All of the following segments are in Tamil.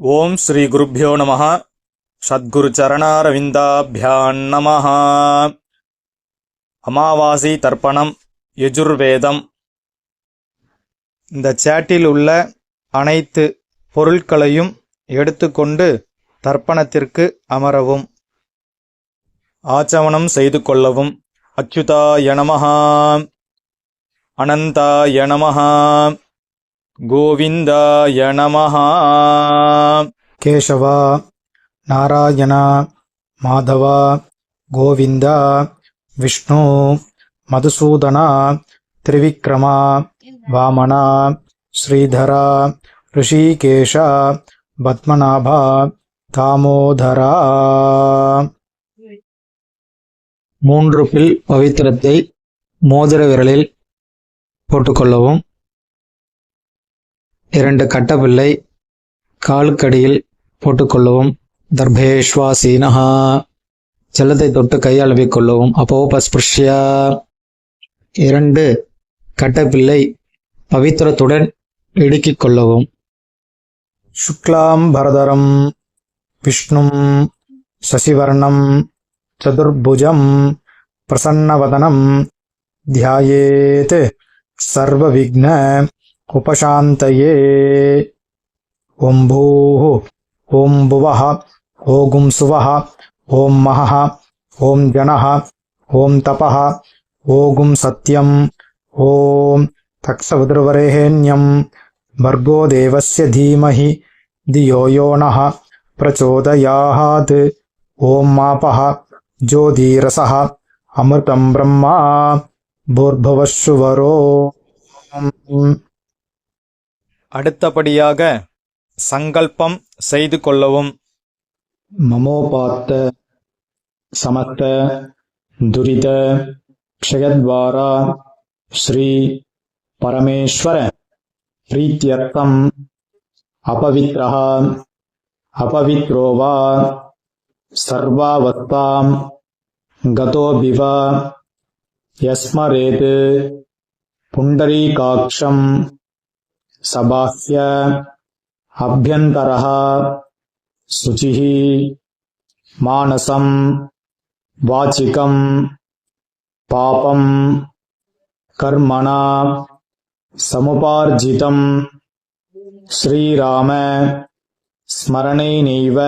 ஓம் ஸ்ரீ குருப்யோ நமः. சத்குரு சரணாரவிந்தாபியான் நமः. அமாவாசை தர்ப்பணம் யஜுர்வேதம். இந்த சேட்டில் உள்ள அனைத்து பொருட்களையும் எடுத்துக்கொண்டு தர்ப்பணத்திற்கு அமரவும். ஆச்சமனம் செய்து கொள்ளவும். அச்சுதாய நமः, அனந்தாய நமः, கோவிந்தாய நமः. கேசவா, நாராயணா, மாதவா, கோவிந்தா, விஷ்ணு, மதுசூதனா, திரிவிக்ரமா, வாமனா, ஸ்ரீதரா, ரிஷிகேஷா, பத்மநாபா, தாமோதரா. 3 பில் பவித்திரத்தை மோதிர விரலில் போட்டுக்கொள்ளவும். 2 கட்டப்பிள்ளை காலுக்கடியில் போட்டுக்கொள்ளவும். தர்பேஷ்வாசீனஹா, ஜலத்தை தொட்டு கையாளவிக் கொள்ளவும். அப்போபஸ்பிருஷ்யா, 2 கட்டப்பிள்ளை பவித்திரத்துடன் இடுக்கிக் கொள்ளவும். சுக்லாம் பரதரம் விஷ்ணும் சசிவர்ணம் சதுர்புஜம் பிரசன்னவதனம் தியாயேத் சர்வவிக்ன உபசாந்தயே. ஓம் பூः, ஓம் புவः, ஓம் சுவः, ஓம் மஹः, ஓம் ஜனः, ஓம் தபः, ஓம் சத்யம், ஓம் தக்ஷவிதுர்வரேண்யம் भर्गो देवस्य धीमहि धियो यो नः प्रचोदयात्. ओम मापः ज्योतिरसः अमृतं ब्रह्मा भूर्भुवस्सुवरो. அடுத்தபடியாக சங்கல்பம் செய்து கொள்ளவும். மமோபாத்த சமஸ்த துரித க்ஷயத்வாரா ஸ்ரீ பரமேஸ்வர प्रीत्यर्थम अपवित्रः अपवित्रो वा सर्वावस्थां गतोऽभिव यस्मरेत् पुण्डरीकाक्षं सबाह्य अभ्यन्तरः शुचिः मानसं वाचिकं पापं कर्मणा समुपार्जितं श्रीराम स्मरणेनैव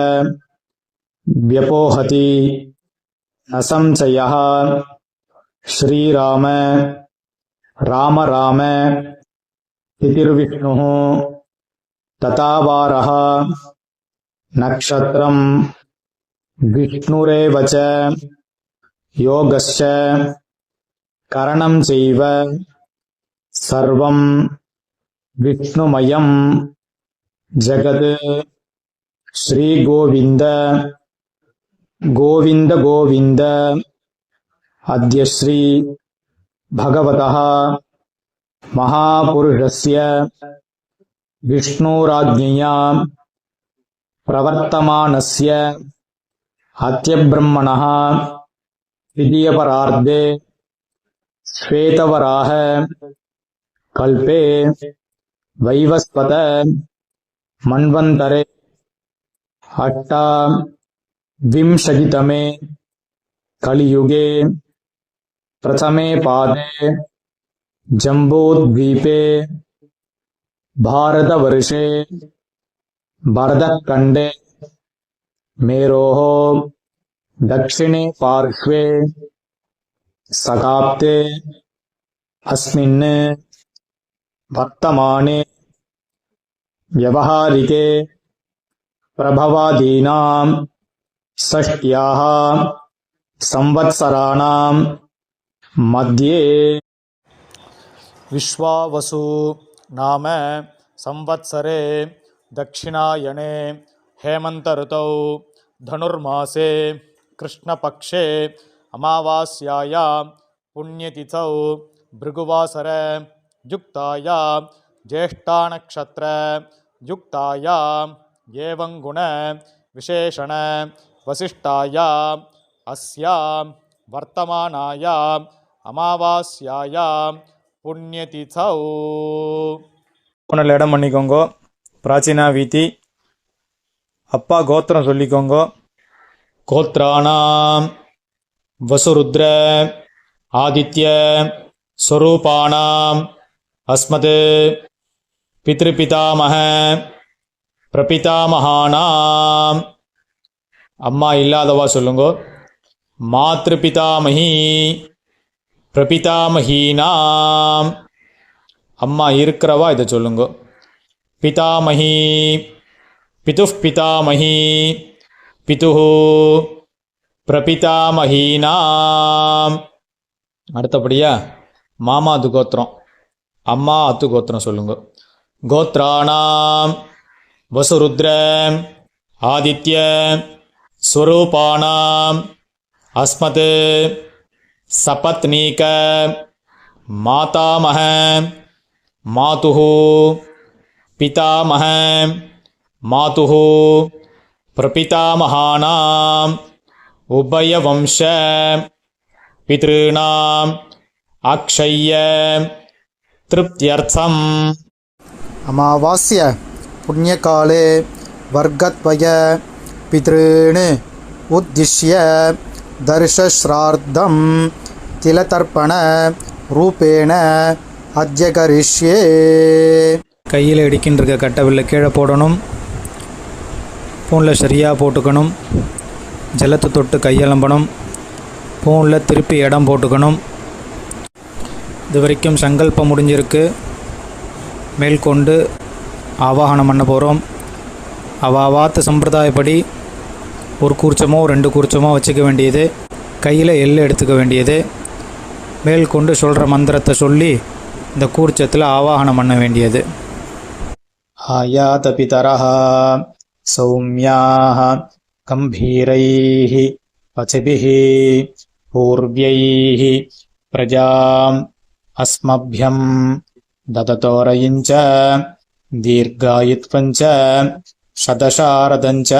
व्यपोहति न संशयः. श्रीराम राम राम तिथिर्विष्णुः तथावारः नक्षत्रं विष्णुरेव च योगश्च करणं चैव सर्वं विष्णुमयं जगत्. श्री गोविंद गोविंद गोविंद. अद्य श्री भगवतः महापुरुषस्य विष्णुराज्ञया प्रवर्तमानस्य अत्यब्रह्मणः द्वितीयपरार्धे श्वेतवराह कल्पे वैवस्वत मन्वन्तरे अष्टाविंशतितमे कलियुगे प्रथमे पादे जम्बूद्वीपे भारतवर्षे भरतखण्डे मेरोः दक्षिणे पार्श्वे सकाप्ते अस्मिन् वर्तमाने व्यवहारिके प्रभवादीनां षष्ट्याः संवत्सराणां मध्ये விஸ்வாவசு நாம संवत्सरे दक्षिणायने हेमंत ऋतौ धनुर्मासे कृष्णपक्षे अमावास्यायां पुण्यतिथौ भृगुवासर युक्तायां ज्येष्ठानक्षत्र युक्तायां एवं गुण विशेषण वसिष्ठायां अस्यां वर्तमानायां अमावास्यायां पुण्यतिथौ. இடம் பண்ணிக்கோங்க. பிராச்சீனா வீதி அப்பா கோத்திரம் சொல்லிக்கோங்க. கோத்ராணாம் வசுருத்ர ஆதித்ய ஸ்வரூபாணாம் அஸ்மத் பித்ருபிதாமக பிரபிதாமகானாம். அம்மா இல்லாதவா சொல்லுங்க. மாத்ருபிதாமகி பிரபிதாமகீனாம். அம்மா இருக்கிறவா இதை சொல்லுங்க. பிதாமகி பிதுஃப் பிதாமகி பிதுஹு பிரபிதாமகீனாம். அடுத்தபடியா மாமாது கோத்திரம், அம்மா அத்து கோத்திரம் சொல்லுங்க. கோத்ராணாம் வசுருத்ர ஆதித்ய ஸ்வரூபாணாம் அஸ்மத் சபத்னீக மாதாமக மாதுஹு பிதாமக மாதுஹு பிரபிதாமகானாம் உபயவம்ச பித்ருணாம் அக்ஷய்ய திருப்தியர்த்தம். அமாவாஸ்ய புண்ணியகாலே வர்கத்வய பித்ருண் உத்திஷ்ய தர்ஷஸ்ரார்த்தம் திலதர்ப்பண ரூபேண அத்யகரிஷ்யே. கையில் இடிக்கின்ற கட்டவில்லை கீழே போடணும். பூனில் சரியாக போட்டுக்கணும். ஜலத்தை தொட்டு கையலம்பணும். பூனில் திருப்பி இடம் போட்டுக்கணும். இது வரைக்கும் சங்கல்பம் முடிஞ்சிருக்கு. மேற்கொண்டு ஆவாகனம் பண்ண போகிறோம். அவாவாத்து சம்பிரதாயப்படி ஒரு கூர்ச்சமோ 2 கூர்ச்சமோ வச்சுக்க வேண்டியது. கையில் எள்ளு எடுத்துக்க வேண்டியது. மேற்கொண்டு சொல்கிற மந்திரத்தை சொல்லி இந்த கூர்ச்சத்தில் ஆவாகனம் பண்ண வேண்டியது. ஆயாத பிதரஹ சௌம்யாஹ கம்பீரைஹ வசிபிஹ பூர்வ்யைஹ பிரஜாம் அஸ்மப்யம் தததோரயிஞ்ச தீர்காயுத்வஞ்ச சதசாரதஞ்ச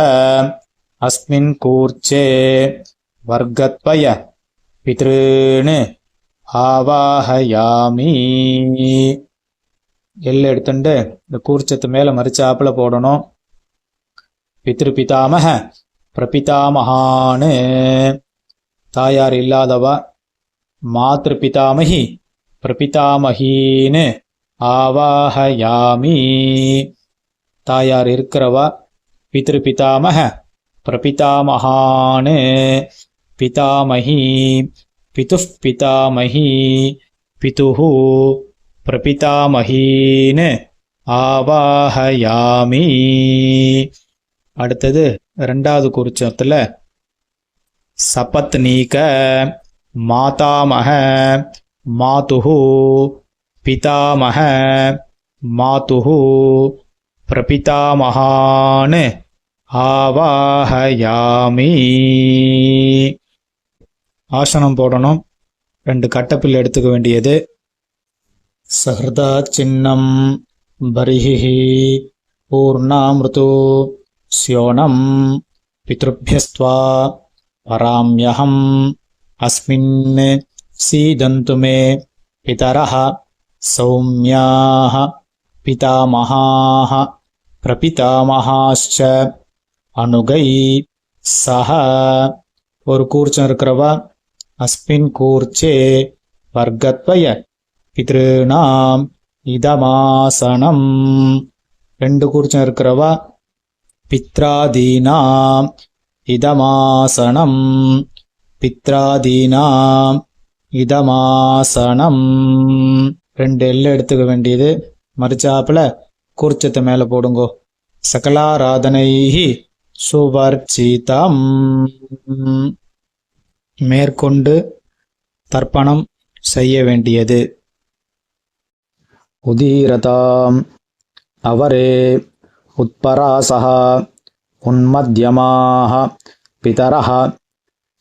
அஸ்மின் கூர்ச்சே வர்கத்வய பித்ருண் ஆவாஹயாமி. எள்ளு எடுத்துட்டு இந்த கூர்ச்சத்து மேலே மறிச்சாப்புல போடணும். பித்ருபிதாமக பிரபிதாமகான்னு தாயார் இல்லாதவா. மாத்ருபிதாமகி பிரபிதாமகீன்னு ஆவாஹயாமி. தாயார் இருக்கிறவா. பித்ருபிதாமக பிரபிதாமகான்னு பிதாமகி பிதுஃப் பிதாமகி பிதுஹு பிரபிதாமகீன்னு ஆவாஹயாமி. அடுத்தது 2வது குறிச்சத்தில் சபத்னீக மாதாமக மாதுஹு பிதாமக மாதுஹு பிரபிதாமகான்னு ஆவாஹயாமி. ஆசனம் போடணும். 2 கட்டப்பில் எடுத்துக்க வேண்டியது. சஹ்ருதா சின்னம் பரிஹி பூர்ணாமிருது ஸ்யோனம் பித்ருப்யஸ்த்வா பராம்யஹம் அஸ்மின் சீதந்து மே பிதரஹ சௌம்யாஹ பிதாமஹாஹ பிரபிதாமஹாஸ்ச அனுகை சஹ. ஒரு கூர்ச்சம் இருக்கிறவா. அஸ்மின் கூர்ச்சே வர்கத்வய பித்ருணாம் இதமாசனம். 2 கூர்ச்சம் இருக்கிறவா. பித்ராதீனாம் இதமாசனம் பித்ராதீனாம் இதமாசனம். 2 எள்ளு எடுத்துக்க வேண்டியது. மறிச்சாப்புல கூர்ச்சத்தை மேலே போடுங்கோ. சகலாராதனைஹி சுவர்ச்சிதம். மேற்கொண்டு தர்ப்பணம் செய்ய வேண்டியது. உதீரதாம் அவரே உத்பராசஹ உன்மத்யமாஹ பிதரஹ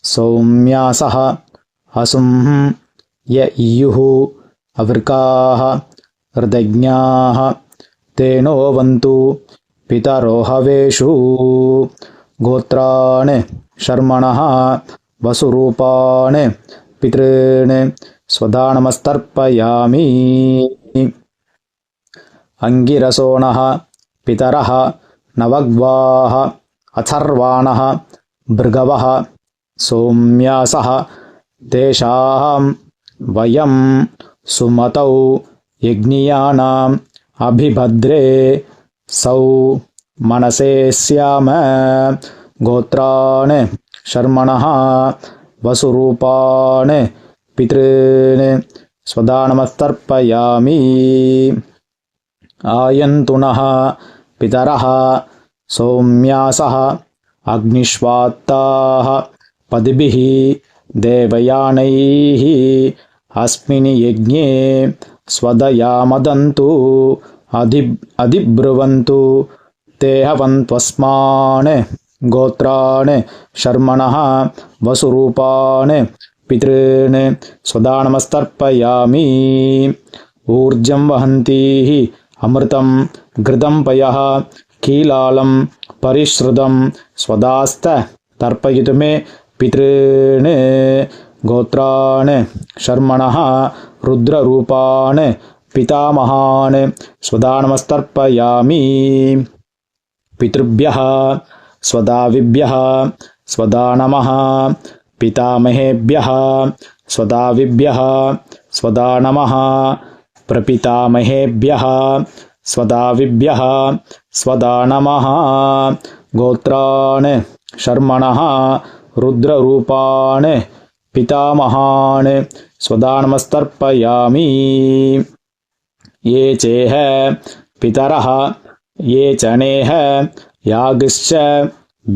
சௌம்யாசஹ அசும் ய இயுஹு அவிர்காஹ ஹிருதஜ்ஞாஹ தேனோ வந்து பிதரோஹவேஷு கோத்ரான் ஷர்மணஹ வசுரூபான் பித்ருன் ஸ்வதானமஸ்தர்ப்பயாமி. அங்கிரசோணஹ பிதரஹ நவக்வாஹ अथर्वाणः भृगवः सौम्यासः तेषां वयं सुमतौ यज्ञियानाम् अभिभद्रे सौ मनसे स्याम गोत्रान् शर्मणः वसुरूपान् पितॄन् स्वदानमस्तर्पयामि आयन्तुनः पितरः सौम्यासः अग्निष्वात्ताः पदिभिः देवयानैः अस्मिन् यज्ञे स्वदयामदन्तु अधिब्रुवन्तु ते हवन्त्वस्मान् गोत्रान् शर्मणः वसुरूपान् पितॄन् स्वदानमस्तर्पयामि ऊर्जं वहन्तीः अमृतं घृतं पयः कीलालं परिश्रुतं स्वदास्त तर्पयितु मे पितॄन् गोत्रान् शर्मणः रुद्ररूपान् पितामहान् स्वदानमस्तर्पयामि पितृभ्यः स्वदाविभ्यः स्वदानमः पितामहेभ्यः स्वदाविभ्यः स्वदानमः प्रपितामहेभ्यः स्वदाविभ्यः स्वदानमः गोत्रान् शर्मणः रुद्ररूपान् पितामहान् स्वदानमस्तर्पयामि ये चेह पितरः ये च नेह यागिश्च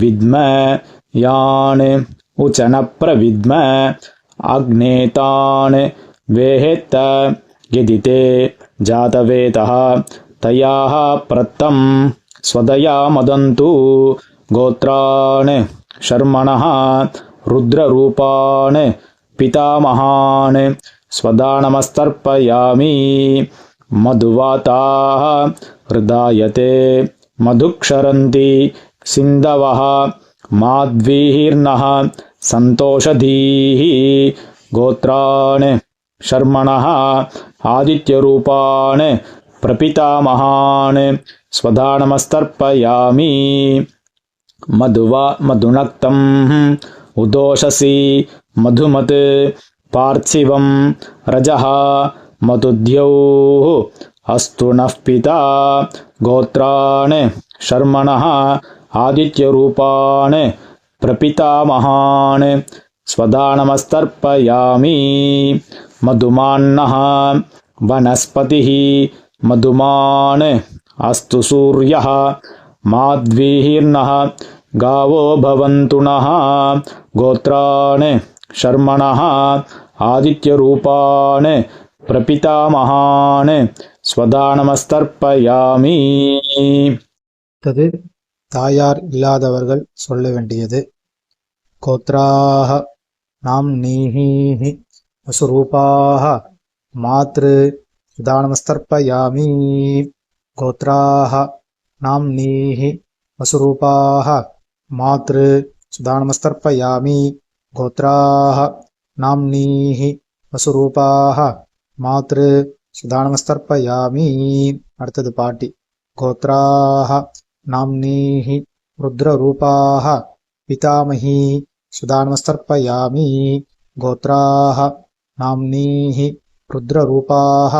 विद्म यान् उचन प्रविद्म अग्नेतान् वेहेत्त यदि ते जातवेतः तयाः प्रत्तं स्वदया मदन्तु गोत्रान् शर्मणः रुद्ररूपान् पितामहान् स्वदानमस्तर्पयामि मधुवाताः हृदायते मधुक्षरन्ति सिन्धवः माध्वीर्नः सन्तोषधीः गोत्रान् शर्मणः आदित्यरूपान् प्रपितामहान् स्वदानमस्तर्पयामि मधुनक्तम् उदोषसि मधुमत् पार्थिवं रजः मधुद्यौः अस्तु नः पिता गोत्रान् शर्मणः आदित्यरूपान् प्रपितामहान् स्वदानमस्तर्पयामि मधुमान्नः वनस्पतिः मधुमान् अस्तु सूर्यः माध्वीर्नः गावो भवन्तु नः गोत्रान् शर्मणः आदित्यरूपान् प्रपितामहान् स्वदानमस्तर्पयामि. அடுத்தது தாயார் இல்லாதவர்கள் சொல்ல வேண்டியது. கோத்ராஹ நாம் நீஹி வசுரூபாஹ மாத்ரு சுதானமஸ்தர்ப்பயாமி. கோத்ராஹ நாம் நீஹி வசுரூபாஹ மாத்ரு சுதானமஸ்தர்ப்பயாமி. கோத்ராஹ நாம் நீஹி வசுரூபாஹ மாத்ரு சுதானமஸ்தர்ப்பயாமி. அடுத்தது பாட்டி. கோத்ராஹ நாம்னீஹி ருத்ரரூபாஹ பிதாமஹி சுதானமஸ்தர்ப்பயாமி. கோத்ராஹ நாம்னீஹி ருத்ரரூபாஹ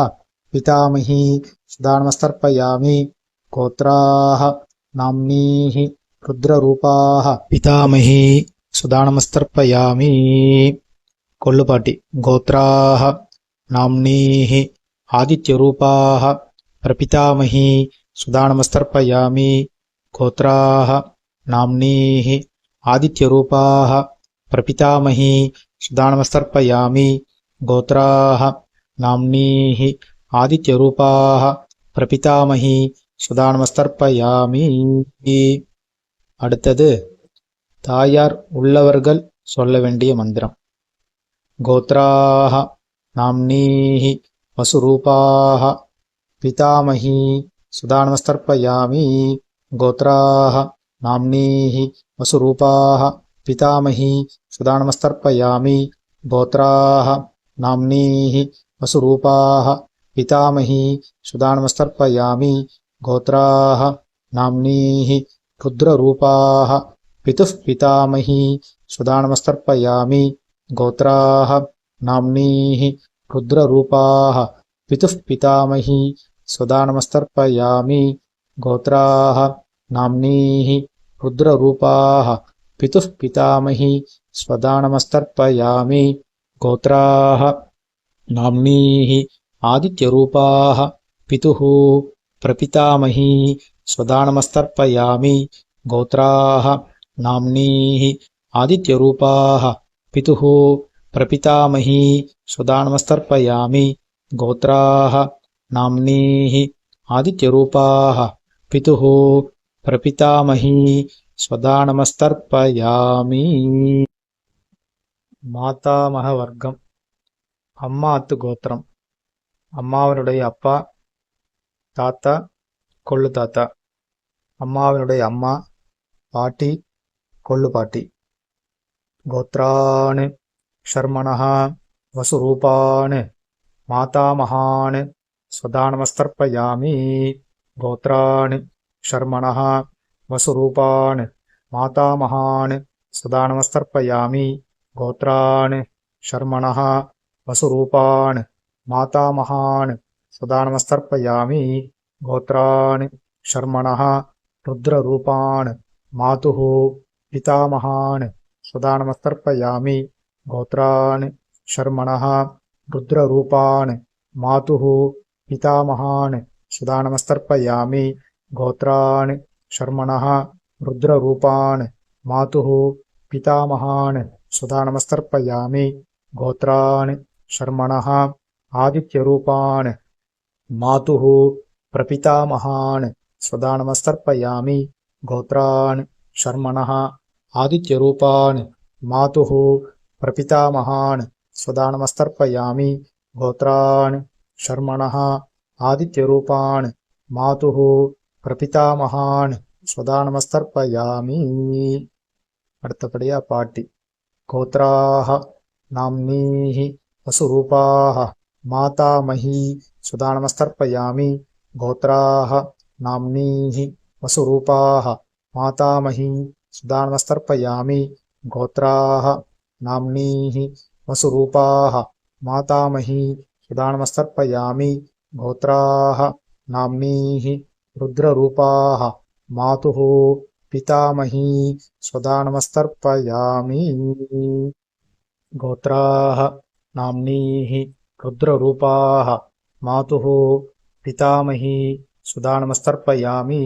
பிதாமஹி சுதானமஸ்தர்ப்பயாமி. கோத்ராஹ நாம்னீஹி ருத்ரரூபாஹ பிதாமஹி சுதானமஸ்தர்ப்பயாமி. கொள்ளுப்பாட்டி. கோத்ராஹ நாம்னீஹி ஆதித்யரூபாஹ பிரபிதாமஹி சுதானமஸ்தர்ப்பயாமி. கோத்ராஹ நாம்னீஹி ஆதித்யரூபாஹ பிரபிதாமஹி சுதானமஸ்தர்ப்பயாமி. கோத்ராஹ நாம்னீஹி ஆதித்யரூபாஹ பிரபிதாமஹி சுதானமஸ்தர்ப்பயாமி. அடுத்தது தாயார் உள்ளவர்கள் சொல்ல வேண்டிய மந்திரம். கோத்ராஹ நாம்னீஹி வசுரூபாஹ பிதாமஹி சுதானமஸ்தர்ப்பயாமி. கோத்ராஹ நாம்னீஹி வசுரூபாஹ பிதாமஹி சுதானமஸ்தர்ப்பயாமி. கோத்ராஹ நாம்னீஹி வசுரூபாஹ பிதாமஹி சுதானமஸ்தர்ப்பயாமி. கோத்ராஹ நாம்னீஹி रुद्ररूपाः पितुः पितामही स्वधा नमस्तर्पयामि गोत्राः नाम्नीः रुद्ररूपाः पितुः पितामही स्वधा नमस्तर्पयामि गोत्राः नाम्नीः रुद्ररूपाः पितुः पितामही स्वधा नमस्तर्पयामि गोत्राः नाम्नीः आदित्यरूपाः पितुः प्रपितामही स्वधा नमस्तर्पयामि गोत्राः नाम्नीः आदित्यरूपाः पितुः प्रपितामही स्वधा नमस्तर्पयामि गोत्राः नाम्नीः आदित्यरूपाः पितुः प्रपितामही स्वधा नमस्तर्पयामि மாதாமக வர்க்கம் அம்மாத்து கோத்திரம் அம்மாவினுடைய அப்பா தாத்தா கொள்ளு தாத்தா அம்மாவினுடைய அம்மா பாட்டி கொள்ளு பாட்டி கோத்ரான் ஷர்மணः வசுரூபான் மாதாமகான் स्वधा नमस्तर्पयामि गोत्रान् शर्मणः वसुरूपान् मातामहान् स्वधा नमस्तर्पयामि गोत्रान् शर्मणः वसुरूपान् मातामहान् स्वधा नमस्तर्पयामि गोत्रान् शर्मणः रुद्ररूपान् मातुः पितामहान् स्वधा नमस्तर्पयामि गोत्रान् शर्मणः रुद्ररूपान् मातुः पितामहान् स्वधा नमस्तर्पयामि गोत्रान् शर्मणः रुद्ररूपान् मातुः पितामहान् स्वधा नमस्तर्पयामि गोत्रान् शर्मणः आदित्यरूपान् मातुः प्रपितामहान् स्वधा नमस्तर्पयामि गोत्रान् शर्मणः आदित्यरूपान् मातुः प्रपितामहान् स्वधा नमस्तर्पयामि गोत्रान् शर्मणः आदित्यरूपान् मातुः प्रपितामहान् स्वधा नमस्तर्पयामि அடுத்தபடியா பாட்டி கோத்ராः नाम्नीः वसुरूपाः मातामही स्वधा नमस्तर्पयामि गोत्राः नाम्नीः वसुरूपाः मातामही स्वधा नमस्तर्पयामि गोत्राः नाम्नीः वसुरूपाः मातामही स्वधा नमस्तर्पयामि गोत्राः नाम्नीः रुद्ररूपाः मातुः पितामही स्वधा नमस्तर्पयामि गोत्राः नाम्नीः रुद्ररूपाः मातुः पितामही स्वधा नमस्तर्पयामि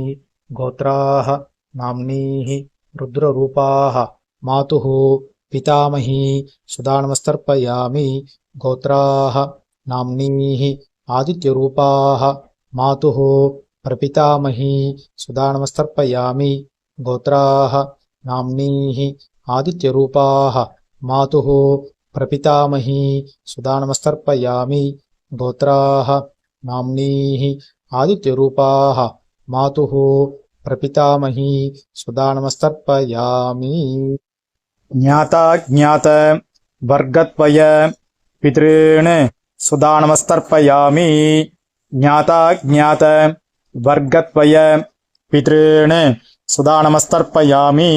गोत्राः नाम्नीः रुद्ररूपाः मातुः पितामही स्वधा नमस्तर्पयामि गोत्राः नाम्नीः आदित्यरूपाः मातुः प्रपितामही स्वधा नमस्तर्पयामि गोत्राः नाम्नीः आदित्यरूपाः मातुः प्रपितामही स्वधा नमस्तर्पयामि गोत्राः नाम्नीः आदित्यरूपाः मातुः प्रपितामही स्वधा नमस्तर्पयामि ज्ञाता ज्ञात वर्गत्वय पितॄन् स्वधा नमस्तर्पयामि ज्ञाता ज्ञात वर्गत्वय पितॄन् स्वधा नमस्तर्पयामि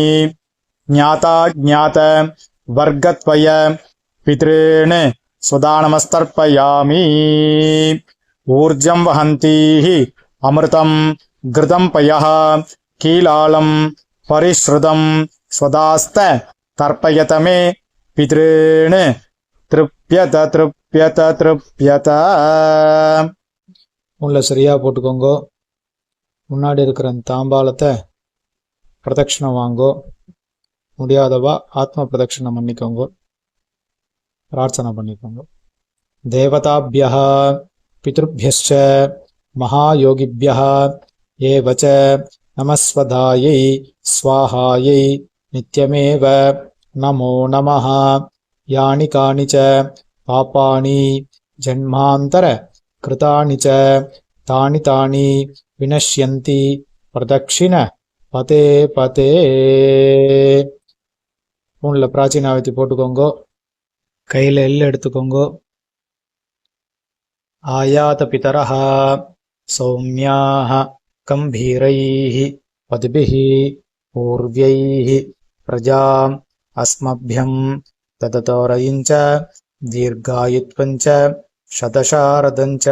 ज्ञाता ज्ञात वर्गत्वय पितॄन् स्वधा नमस्तर्पयामि ऊर्जं वहन्तीः अमृतं घृतं पयः कीलालं परिश्रुतं स्वदास्त तर्पयत मे पितॄन् तृप्यत तृप्यत तृप्यत உள்ள சரியா போட்டுக்கோங்க. முன்னாடி இருக்கிற அந்த தாம்பாலத்தை பிரதட்சணம் வாங்கோ. முடியாதவா ஆத்ம பிரதட்சணம் பண்ணிக்கோங்க, பிரார்த்தனை பண்ணிக்கோங்க. தேவதாபியः பித்ருभ्यश्च महायोगिभ्यः एव च नमस्वधायै स्वाहायै नित्यमेव नमो नमः. यानि कानि च पापानि जन्मान्तर कृतानि च तानि तानि विनश्यन्ति प्रदक्षिण पते पते. உள்ள பிராச்சீனாவத்தி போட்டுக்கோங்க. கையில் எள் எடுத்துக்கோங்க. ஆயாத பிதரஹ சௌமியாஹ கம்பீரைஹ பத்பிஹ पूर्व्यैः प्रजाम् अस्मभ्यम् तततोरयिञ्च दीर्घायुत्वञ्च शतशारदञ्च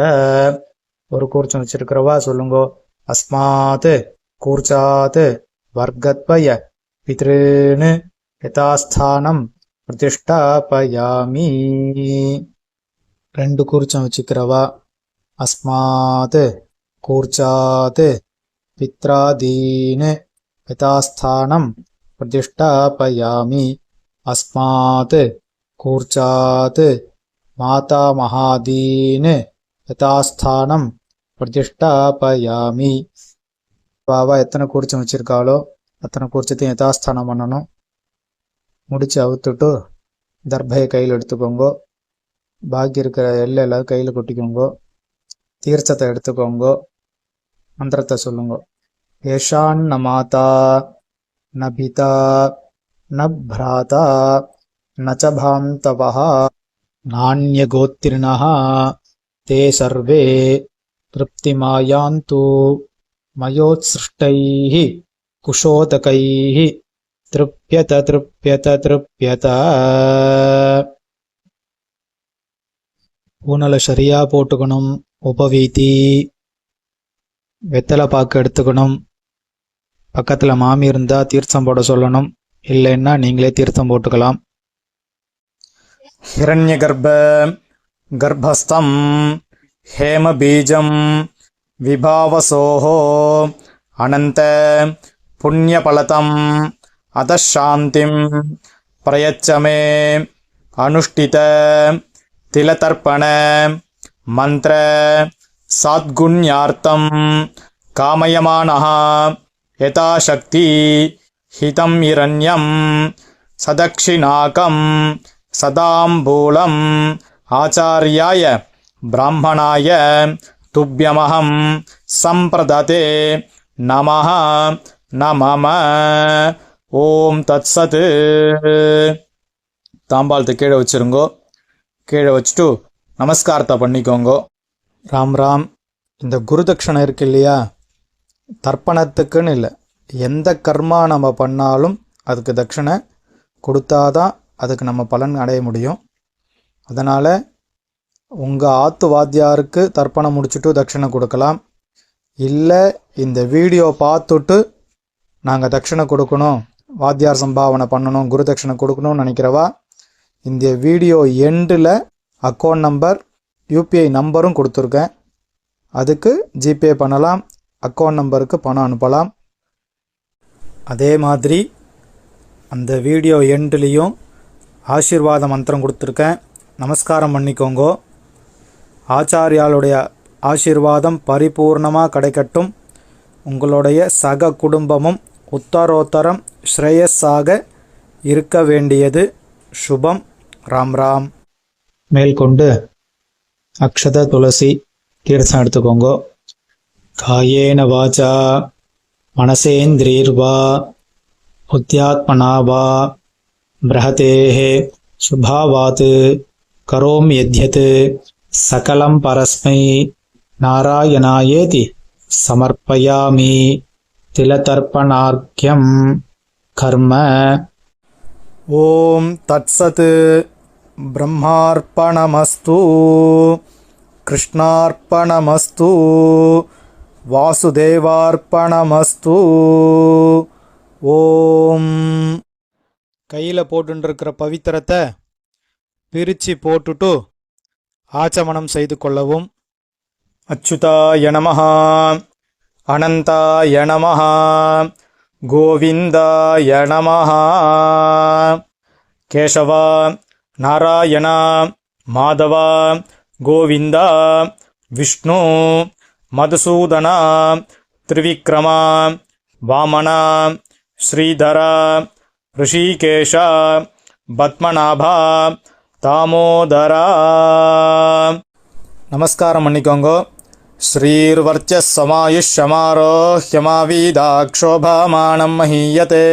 ஒரு கூர்ச்சம் வச்சிருக்கிறவா சொல்லுங்கோ. அஸ்மாத் கூர்ச்சாத் வர்க்கத்வய பித்ருன் யதாஸ்தானம் பிரதிஷ்டாபயாமி. ரெண்டு கூர்ச்சம் வச்சுக்கிறவா அஸ்மாத் கூர்ச்சாத் பித்ராதீன் யதாஸ்தானம் பிரதிஷ்டாபயாமி. அஸ்மாத் கூர்ச்சாத் மாதாமகாதீன் யதாஸ்தானம் பிரதிஷ்டாபயாமி. பாவா எத்தனை கூர்ச்சம் வச்சிருக்காளோ அத்தனை கூர்ச்சத்தையும் யதாஸ்தானம் பண்ணணும். முடிச்சு அவுத்துட்டு தர்பையை கையில் எடுத்துக்கோங்கோ. பாக்கி இருக்கிற எல்லாம் கையில் கொட்டிக்கோங்கோ. தீர்த்தத்தை எடுத்துக்கோங்கோ. மந்திரத்தை சொல்லுங்க. ஏஷான் ந மாதா ந பிதா ந பிராதா ந ச பாந்தவஹ நான்யகோத்திரிணஹ தே சர்வே திருப்திமாயாந்து மயோத்ஸ்ருஷ்டைः குஷோதகைः திருப்யத திருப்யத திருப்யத. பூனலை சரியா போட்டுக்கணும். உபவீதி வெத்தலை பாக்கு எடுத்துக்கணும். பக்கத்தில் மாமி இருந்தால் தீர்த்தம் போட சொல்லணும். இல்லைன்னா நீங்களே தீர்த்தம் போட்டுக்கலாம். हिरण्यगर्भ गर्भस्थं हेमबीजं विभावसोः अनन्त पुण्यफलतम् अतः शान्तिं प्रयच्छ मे अनुष्ठित तिलतर्पण मंत्र साद्गुण्यार्थं कामयमानः यथाशक्ति हितं हिरण्यं सदक्षिणाकं सदाम्बूलम् आचार्याय ब्राह्मणाय तुभ्यमहं सम्प्रदते नमः नमः. ஓம் தத்சத். தாம்பாளத்தை கீழே வச்சிருங்கோ. கீழே வச்சுட்டு நமஸ்காரத்தை பண்ணிக்கோங்கோ. ராம் ராம். இந்த குருதட்சணை இருக்கு இல்லையா, தர்ப்பணத்துக்குன்னு இல்லை, எந்த கர்மா நம்ம பண்ணாலும் அதுக்கு தட்சணை கொடுத்தாதான் அதுக்கு நம்ம பலன் அடைய முடியும். அதனால் உங்கள் ஆத்து வாத்தியாருக்கு தர்ப்பணம் முடிச்சுட்டு தட்சணை கொடுக்கலாம். இல்லை இந்த வீடியோ பார்த்துட்டு நாங்கள் தட்சணை கொடுக்கணும், வாத்தியார் சம்பாவனை பண்ணணும், குரு தட்சணை கொடுக்கணும்னு நினைக்கிறவா இந்த வீடியோ எண்டில் அக்கௌண்ட் நம்பர் யூபிஐ நம்பரும் கொடுத்துருக்கேன். அதுக்கு ஜிபே பண்ணலாம், அக்கௌண்ட் நம்பருக்கு பணம் அனுப்பலாம். அதே மாதிரி அந்த வீடியோ எண்ட்லேயும் ஆசீர்வாத மந்திரம் கொடுத்துருக்கேன். நமஸ்காரம் பண்ணிக்கோங்கோ. ஆச்சாரியாளுடைய ஆசீர்வாதம் பரிபூர்ணமாக கிடைக்கட்டும். உங்களுடைய சக குடும்பமும் உத்தரோத்தரம் ஸ்ரேயஸாக இருக்க வேண்டியது சுபம். ராம் ராம். மேற்கொண்டு அக்ஷத துளசி தீர்த்தம் எடுத்துக்கோங்கோ. காயேன வாச்சா மனசேந்திரீர்வா புத்தியாத்மனா வா பிரஹதேஹ சுபாவாத் கரோமி யத்யத் சகலம் பரஸ்மை நாராயணாயேதி சமர்ப்பயாமி திலதர்ப்பணார்க்யம் கர்ம. ஓம் தத்சத். பிரம்மார்ப்பணமஸ்து, கிருஷ்ணார்ப்பணமஸ்து, வாசுதேவார்ப்பணமஸ்து. ஓம். கையில் போட்டுருக்கிற பவித்திரத்தை பிரித்து போட்டுட்டு ஆச்சமனம் செய்து கொள்ளவும். அச்சுதாய நமஹ, அனந்தாய நமஹ, கோவிந்தாய நமஹ. கேசவா, நாராயணா, மாதவா, கோவிந்தா, விஷ்ணு, மதுசூதனா, திரிவிக்ரமா, வாமனா, ஸ்ரீதரா, ரிஷிகேஷா, பத்மநாபா, தாமோதரா. நமஸ்காரம் பண்ணிக்கோங்கோ. ஸ்ரீர்வர்ச்சஸ்ஸமாயுஷ்யமாரோஹ்யமாவீதாக்ஷோபாமானம் மஹீயதே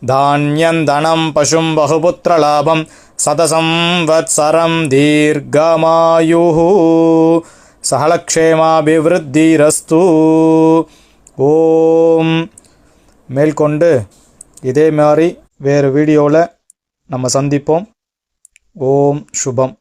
தான்யம் தனம் பசும் பகுபுத்திரலாபம் சதசம்வத்சரம் தீர்க்கமாயுः சகலக்ஷேமாபிவிருத்திரஸ்து. ஓம். மேற்கொண்டு இதே மாதிரி வேறு வீடியோவில் நம்ம சந்திப்போம். ஓம் சுபம்.